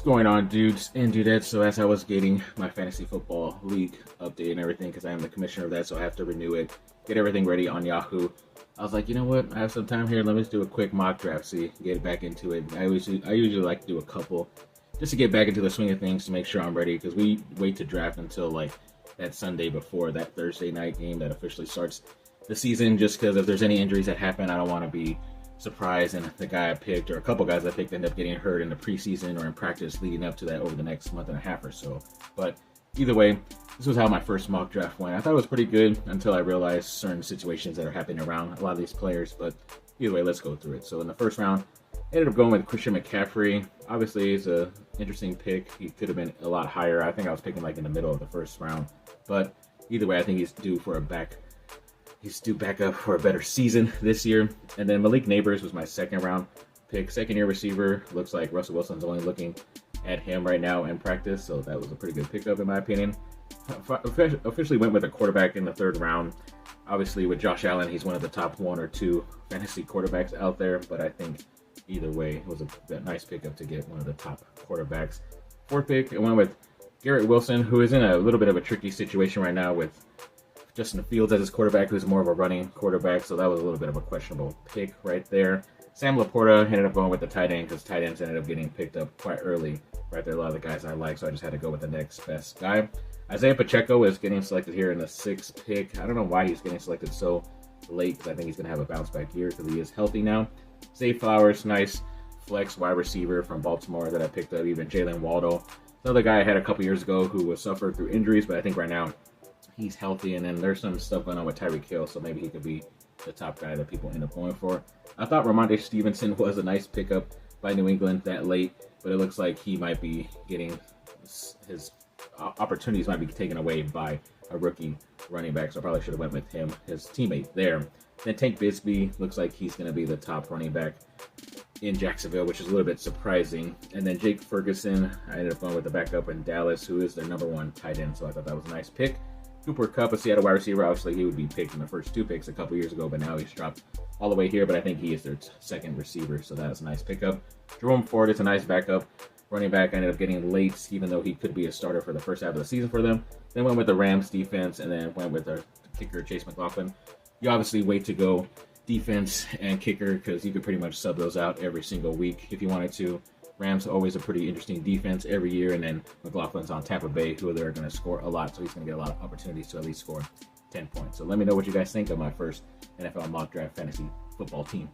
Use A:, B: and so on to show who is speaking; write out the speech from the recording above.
A: Going on, dudes and dudettes? So as I was getting my fantasy football league update and everything, because I am the commissioner of that, so I have to renew it, get everything ready on Yahoo. I was like, you know what? I have some time here. Let me just do a quick mock draft, see, get back into it. I usually like to do a couple just to get back into the swing of things to make sure I'm ready, because we wait to draft until like that Sunday before that Thursday night game that officially starts the season, just because if there's any injuries that happen, I don't want to be surprised and the guy I picked or a couple guys I picked end up getting hurt in the preseason or in practice leading up to that over the next month and a half or so. But either way, this was how my first mock draft went. I thought it was pretty good until I realized certain situations that are happening around a lot of these players. But either way, let's go through it. So in the first round, I ended up going with Christian McCaffrey. Obviously, he's an interesting pick. He could have been a lot higher. I think I was picking like in the middle of the first round. But either way, I think he's due back up for a better season this year. And then Malik Nabers was my second round pick. Second year receiver. Looks like Russell Wilson's only looking at him right now in practice. So that was a pretty good pickup in my opinion. Officially went with a quarterback in the third round. Obviously with Josh Allen, he's one of the top one or two fantasy quarterbacks out there. But I think either way, it was a nice pickup to get one of the top quarterbacks. Fourth pick, I went with Garrett Wilson, who is in a little bit of a tricky situation right now with Justin Fields as his quarterback, who's more of a running quarterback, so that was a little bit of a questionable pick right there. Sam Laporta ended up going with the tight end because tight ends ended up getting picked up quite early right there. A lot of the guys I like, so I just had to go with the next best guy. Isaiah Pacheco is getting selected here in the sixth pick. I don't know why he's getting selected so late, because I think he's going to have a bounce back year because he is healthy now. Zay Flowers, nice flex wide receiver from Baltimore that I picked up. Even Jalen Waldo, another guy I had a couple years ago who was suffered through injuries, but I think right now he's healthy, and then there's some stuff going on with Tyreek Hill, so maybe he could be the top guy that people end up going for. I thought Ramondre Stevenson was a nice pickup by New England that late, but it looks like he might be getting his opportunities might be taken away by a rookie running back, so I probably should have went with him, his teammate there. Then Tank Bigsby looks like he's going to be the top running back in Jacksonville, which is a little bit surprising. And then Jake Ferguson, I ended up going with the backup in Dallas, who is their number one tight end, so I thought that was a nice pick. Cooper Kupp, a Seattle wide receiver. Obviously, he would be picked in the first two picks a couple years ago, but now he's dropped all the way here. But I think he is their second receiver, so that is a nice pickup. Jerome Ford is a nice backup running back. I ended up getting late, even though he could be a starter for the first half of the season for them. Then went with the Rams defense, and then went with their kicker, Chase McLaughlin. You obviously wait to go defense and kicker because you could pretty much sub those out every single week if you wanted to. Rams are always a pretty interesting defense every year, and then McLaughlin's on Tampa Bay, who they're going to score a lot, so he's going to get a lot of opportunities to at least score 10 points. So let me know what you guys think of my first NFL mock draft fantasy football team.